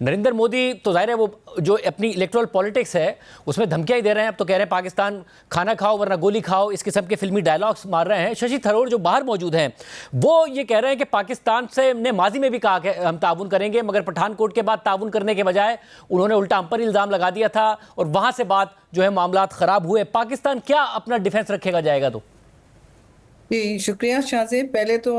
नरेंद्र मोदी तो जाहिर है वो जो अपनी इलेक्टोरल पॉलिटिक्स है उसमें धमकियां ही दे रहे हैं। अब तो कह रहे हैं पाकिस्तान खाना खाओ वरना गोली खाओ, इस किस्म के फिल्मी डायलॉग्स मार रहे हैं। शशि थरूर जो बाहर मौजूद हैं वो ये कह रहे हैं कि पाकिस्तान से ने माजी में भी कहा कि हम ताउन करेंगे, मगर पठानकोट के बाद ताउन करने के बजाय उन्होंने उल्टा हम पर इल्ज़ाम लगा दिया था और वहां से बात जो है मामलात ख़राब हुए। पाकिस्तान क्या अपना डिफेंस रखेगा जाएगा? तो जी शुक्रिया शाहजेब। पहले तो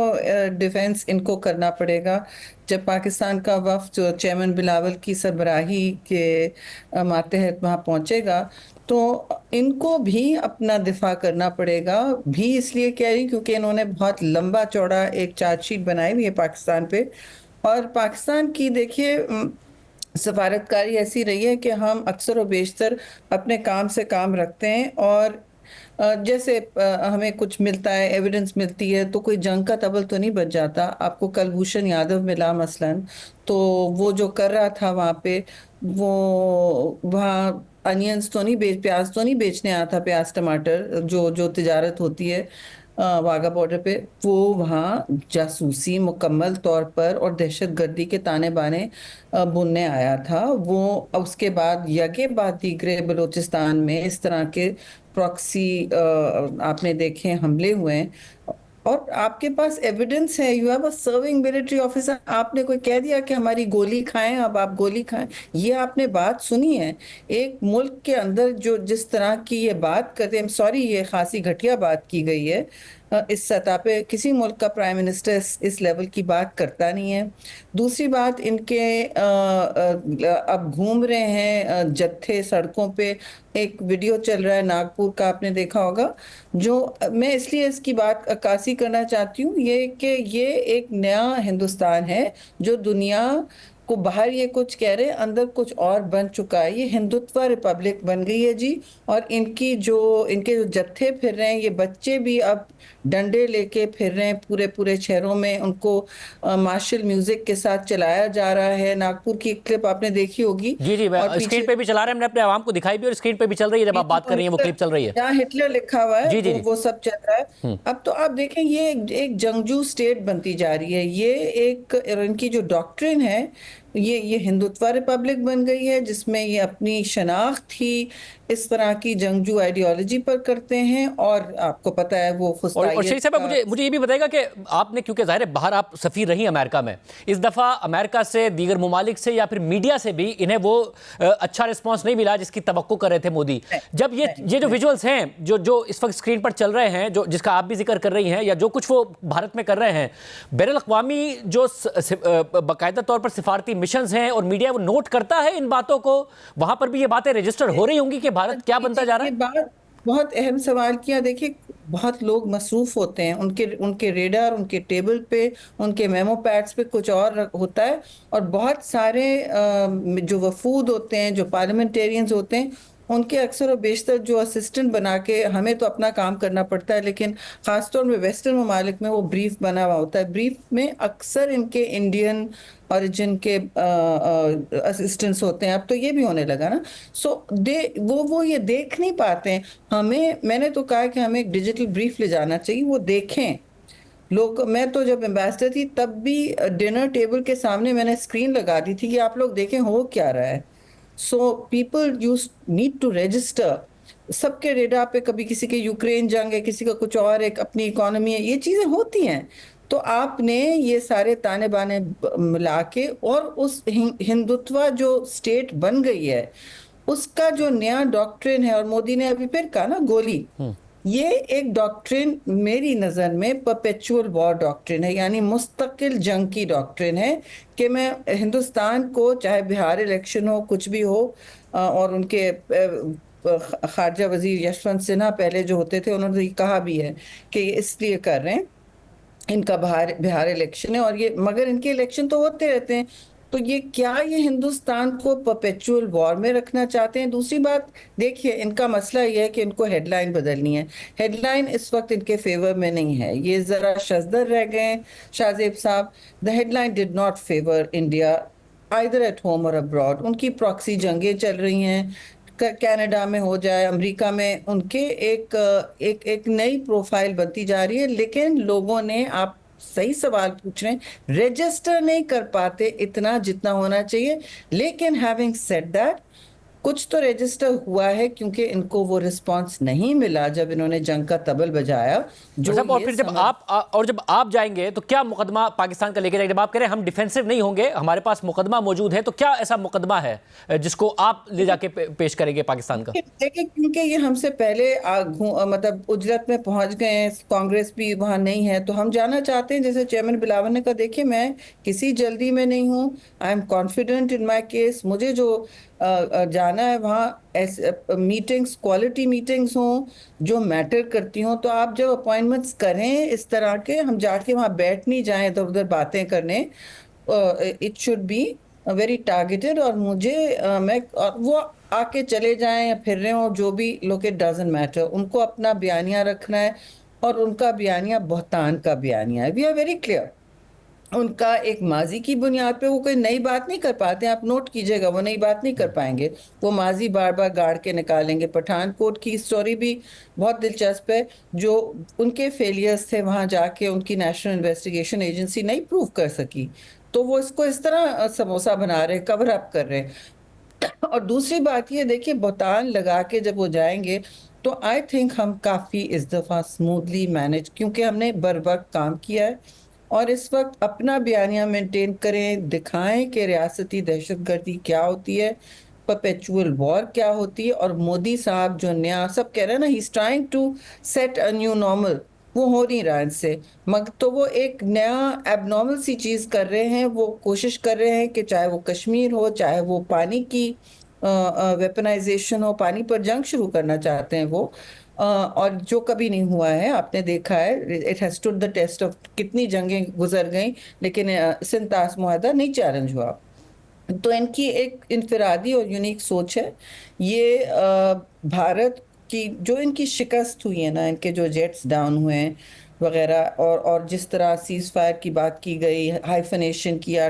डिफेंस इनको करना पड़ेगा। जब पाकिस्तान का वफ्द जो चेयरमैन बिलावल की सरबराही के मातहत वहाँ पहुंचेगा तो इनको भी अपना दिफा करना पड़ेगा। भी इसलिए कह रही क्योंकि इन्होंने बहुत लंबा चौड़ा एक चार्जशीट बनाई हुई है पाकिस्तान पे। और पाकिस्तान की देखिए सफारतकारी ऐसी रही है कि हम अक्सर व बेशतर अपने काम से काम रखते हैं। और जैसे हमें कुछ मिलता है, एविडेंस मिलती है, तो कोई जंग का तबल तो नहीं बच जाता। आपको कलभूषण यादव मिला मसलन, तो वो जो कर रहा था वहाँ पे, वो वहाँ अनियंस तो नहीं बेच प्याज तो नहीं बेचने आया था, प्याज टमाटर जो जो तिजारत होती है वाघा बॉर्डर पे। वो वहाँ जासूसी मुकम्मल तौर पर और दहशतगर्दी के ताने बाने बुनने आया था। वो उसके बाद यके बाद दीगरे बलूचिस्तान में इस तरह के प्रॉक्सी आपने देखे हमले हुए हैं। और आपके पास एविडेंस है, you have a serving military officer. आपने कोई कह दिया कि हमारी गोली खाएं, अब आप गोली खाएं, ये आपने बात सुनी है? एक मुल्क के अंदर जो जिस तरह की ये बात करते हैं, सॉरी ये खासी घटिया बात की गई है। इस सतह पे किसी मुल्क का प्राइम मिनिस्टर इस लेवल की बात करता नहीं है। दूसरी बात, इनके अब घूम रहे हैं जत्थे सड़कों पे। एक वीडियो चल रहा है नागपुर का, आपने देखा होगा। जो मैं इसलिए इसकी बात अक्कासी करना चाहती हूँ ये कि ये एक नया हिंदुस्तान है जो दुनिया को बाहर ये कुछ कह रहे हैं, अंदर कुछ और बन चुका है। ये हिंदुत्व रिपब्लिक बन गई है जी। और इनके जो जत्थे फिर रहे हैं, ये बच्चे भी अब डंडे लेके फिर रहे हैं पूरे पूरे शहरों में। उनको मार्शल म्यूजिक के साथ चलाया जा रहा है। नागपुर की एक क्लिप आपने देखी होगी। जी जी, और स्क्रीन पीछे पे भी चला रहे हैं, हमने अपने आवाम को दिखाई भी और स्क्रीन पे भी चल रही है। जब आप बात कर रही हैं वो क्लिप चल रही है। जहाँ हिटलर लिखा हुआ है जी जी जी। वो सब चल रहा है। अब तो आप देखें ये एक जंगजू स्टेट बनती जा रही है। ये एक इनकी जो डॉक्ट्रिन है, ये हिंदुत्व रिपब्लिक बन गई है जिसमें ये अपनी शनाख्त ही इस तरह की जंगजू आइडियोलॉजी पर करते हैं। और आपको पता है वो और शेख फुस्तायत साहब, का। मुझे मुझे ये भी बताएगा कि आपने, क्योंकि जाहिर है बाहर आप सफ़ीर रही अमेरिका में, इस दफ़ा अमेरिका से, दीगर ममालिक से या फिर मीडिया से भी इन्हें वो अच्छा रिस्पांस नहीं मिला जिसकी तवक्को कर रहे थे मोदी। नहीं, जब ये जो नहीं। विजुअल्स हैं जो जो इस वक्त स्क्रीन पर चल रहे हैं, जो जिसका आप भी जिक्र कर रही हैं, या जो कुछ वो भारत में कर रहे हैं, बैनुल अक़वामी जो बाकायदा तौर पर सिफारती मिशन हैं और मीडिया वो नोट करता है इन बातों को, वहां पर भी ये बातें रजिस्टर हो रही होंगी कि भारत क्या जी बनता जी, जा रहा ये है। बात बहुत अहम सवाल किया। देखिए बहुत लोग मसरूफ होते हैं, उनके उनके रेडार, उनके टेबल पे, उनके मेमो पैड्स पे कुछ और होता है। और बहुत सारे जो वफूद होते हैं, जो पार्लियामेंटेरियंस होते हैं, उनके अक्सर और बेशतर जो असिस्टेंट बना के, हमें तो अपना काम करना पड़ता है लेकिन खासतौर में वेस्टर्न ममालिक में वो ब्रीफ बना हुआ होता है। ब्रीफ में अक्सर इनके इंडियन ओरिजिन के असिस्टेंट्स होते हैं। अब तो ये भी होने लगा ना। सो दे वो ये देख नहीं पाते हैं। मैंने तो कहा कि हमें एक डिजिटल ब्रीफ ले जाना चाहिए, वो देखें लोग। मैं तो जब एम्बेसडर थी तब भी डिनर टेबल के सामने मैंने स्क्रीन लगा दी थी कि आप लोग देखें हो क्या रहा है। So people use need to register. सबके रेडार पे कभी किसी के यूक्रेन जंग है, किसी का कुछ और, एक अपनी इकोनॉमी है, ये चीजें होती हैं। तो आपने ये सारे ताने बाने मिला के और उस हिंदुत्व जो स्टेट बन गई है उसका जो नया डॉक्ट्रिन है, और मोदी ने अभी फिर कहा ना गोली, ये एक डॉक्ट्रिन मेरी नजर में परपेचुअल वॉर डॉक्ट्रिन है, यानी मुस्तकिल जंग की डॉक्ट्रिन है। कि मैं हिंदुस्तान को, चाहे बिहार इलेक्शन हो, कुछ भी हो, और उनके खारजा वजीर यशवंत सिन्हा पहले जो होते थे उन्होंने तो ये कहा भी है कि ये इसलिए कर रहे हैं, इनका बिहार बिहार इलेक्शन है और ये, मगर इनके इलेक्शन तो होते रहते हैं। तो ये क्या ये हिंदुस्तान को परपेचुअल वॉर में रखना चाहते हैं? दूसरी बात देखिए, इनका मसला ये है कि इनको हेडलाइन बदलनी है। हेडलाइन इस वक्त इनके फेवर में नहीं है, ये जरा शजदर रह गए हैं शाहजेब साहब। The headline did not favour India either at home और अब्रॉड। उनकी प्रॉक्सी जंगें चल रही हैं, कनाडा में हो जाए, अमेरिका में, उनके एक एक एक नई प्रोफाइल बनती जा रही है। लेकिन लोगों ने, आप सही सवाल पूछ रहे हैं, रजिस्टर नहीं कर पाते इतना जितना होना चाहिए। लेकिन हैविंग सेड दैट, कुछ तो रजिस्टर हुआ है, क्योंकि इनको वो रिस्पांस नहीं मिला जब इन्होंने जंग का तबल बजाया। जो साहब, और ये फिर जब आप जाएंगे तो क्या मुकदमा पाकिस्तान का लेके जाएंगे? जब आप कह रहे हैं हम डिफेंसिव नहीं होंगे, हमारे पास मुकदमा मौजूद है, तो क्या ऐसा मुकदमा है जिसको आप ले जाके पेश करेंगे पाकिस्तान का? देखिए, क्योंकि ये हमसे पहले मतलब उजरत में पहुंच गए हैं, कांग्रेस भी वहां नहीं है, तो हम जाना चाहते हैं। जैसे चेयरमैन बिलावल ने कहा, देखिए मैं किसी जल्दी में नहीं हूँ, I am confident in my case. मुझे जो जाना है वहाँ ऐसे मीटिंग्स, क्वालिटी मीटिंग्स हों जो मैटर करती हों। तो आप जब अपॉइंटमेंट्स करें इस तरह के, हम जाके वहाँ बैठ नहीं जाएं इधर उधर बातें करने। It should be very targeted. और मैं और वो आके चले जाएं या फिर रहे हो, जो भी लोग, इट डजंट मैटर, उनको अपना बयानिया रखना है। और उनका बयानिया बहतान का बयानिया है, वी आर वेरी क्लियर। उनका एक माजी की बुनियाद पे वो कोई नई बात नहीं कर पाते, आप नोट कीजिएगा, वो नई बात नहीं कर पाएंगे। वो माजी बार बार गाड़ के निकालेंगे। पठानकोट की स्टोरी भी बहुत दिलचस्प है, जो उनके फेलियर्स थे वहां जाके, उनकी नेशनल इन्वेस्टिगेशन एजेंसी नहीं प्रूव कर सकी, तो वो इसको इस तरह समोसा बना रहे, कवर अप कर रहे हैं। और दूसरी बात ये देखिए, बोतान लगा के जब वो जाएंगे, तो आई थिंक हम काफी इस दफा स्मूथली मैनेज, क्योंकि हमने बर वक्त काम किया है। और इस वक्त अपना बयानिया मेंटेन करें, दिखाएं कि रियासती दहशतगर्दी क्या होती है, परपेचुअल वॉर क्या होती है। और मोदी साहब जो नया सब कह रहे हैं ना, he is trying to set a new normal, वो हो नहीं रहा इनसे। मगर तो वो एक नया एबनॉर्मल सी चीज कर रहे हैं। वो कोशिश कर रहे हैं कि चाहे वो कश्मीर हो, चाहे वो पानी की वेपनाइजेशन हो, पानी पर जंग शुरू करना चाहते हैं वो। और जो कभी नहीं हुआ है, आपने देखा है, it has stood the test of, कितनी जंगें गुजर गई, लेकिन सिंतास मुआहदा नहीं चैलेंज हुआ। तो इनकी एक इनफिरादी और यूनिक सोच है। ये भारत की जो इनकी शिकस्त हुई है ना, इनके जो जेट्स डाउन हुए हैं वगैरह, और जिस तरह सीज फायर की बात की गई, हाइफनेशन किया,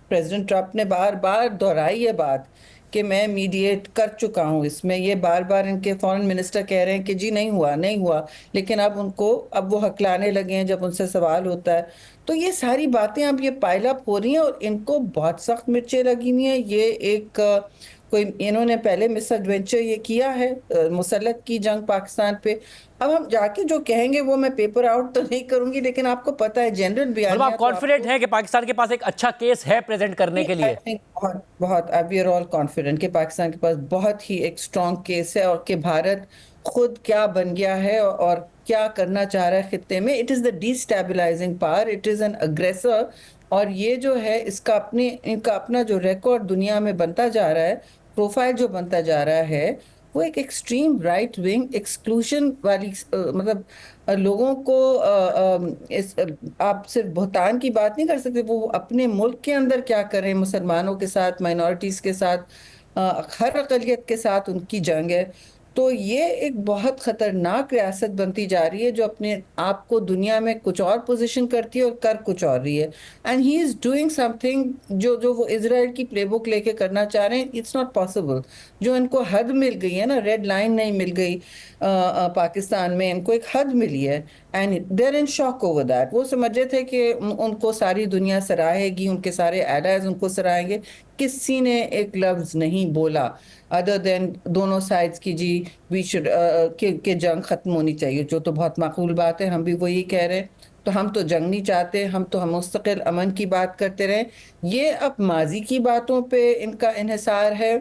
प्रेसिडेंट ट्रंप ने बार बार दोहराई है बात कि मैं मीडिएट कर चुका हूं इसमें। ये बार बार इनके फॉरेन मिनिस्टर कह रहे हैं कि जी नहीं हुआ, नहीं हुआ, लेकिन अब वो हकलाने लगे हैं जब उनसे सवाल होता है। तो ये सारी बातें अब ये पाइल अप हो रही हैं, और इनको बहुत सख्त मिर्चें लगी हुई हैं। ये एक कोई, इन्होंने पहले मिस एडवेंचर ये किया है, मुसल्लत की जंग पाकिस्तान पे। अब हम जाके जो कहेंगे वो मैं पेपर आउट तो नहीं करूंगी, लेकिन आपको पता है जनरल मतलब आप बयानिया तो कॉन्फिडेंट आपको, हैं कि पाकिस्तान के पास एक अच्छा केस है प्रेजेंट करने के आई लिए? थिंक बहुत बहुत वी आर ऑल कॉन्फिडेंट कि पाकिस्तान के पास बहुत ही एक स्ट्रॉन्ग केस है, और कि भारत खुद क्या बन गया है और क्या करना चाह रहा है खित्ते में। It is the destabilising power, it is an aggressor. और ये जो है, इनका अपना जो रिकॉर्ड दुनिया में बनता जा रहा है, प्रोफाइल जो बनता जा रहा है, वो एक एक्सट्रीम राइट विंग एक्सक्लूशन वाली मतलब लोगों को आप सिर्फ भुगतान की बात नहीं कर सकते। वो अपने मुल्क के अंदर क्या करें, मुसलमानों के साथ, माइनॉरिटीज के साथ, हर अकलियत के साथ उनकी जंग है। तो ये एक बहुत खतरनाक रियासत बनती जा रही है, जो अपने आप को दुनिया में कुछ और पोजीशन करती है और कर कुछ और रही है। And he is doing something जो जो वो इसराइल की प्लेबुक लेके करना चाह रहे हैं, इट्स नॉट पॉसिबल। जो इनको हद मिल गई है ना, रेड लाइन नहीं मिल गई पाकिस्तान में, इनको एक हद मिली है, and there in shock over that. वो समझ रहे थे कि उनको सारी दुनिया सराहेगी, उनके सारे एलाइज उनको सराहेंगे। किसी ने एक लफ्ज नहीं बोला अदर देन दोनों साइड्स की, जी वी शुड के जंग खत्म होनी चाहिए, जो तो बहुत माकूल बात है, हम भी वही कह रहे हैं। तो हम तो जंग नहीं चाहते, हम मुस्तकिल अमन की बात करते रहे। ये अब माजी की बातों पे इनका इन्हिसार है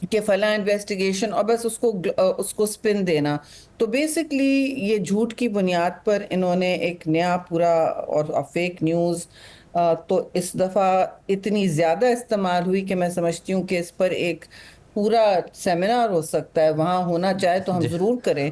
कि फला इन्वेस्टिगेशन, और बस उसको स्पिन देना। तो बेसिकली ये झूठ की बुनियाद पर इन्होंने एक नया पूरा, और फेक न्यूज़ तो इस दफ़ा इतनी ज़्यादा इस्तेमाल हुई कि मैं समझती हूँ कि इस पर एक पूरा सेमिनार हो सकता है, वहाँ होना चाहे तो हम जी। ज़रूर करें।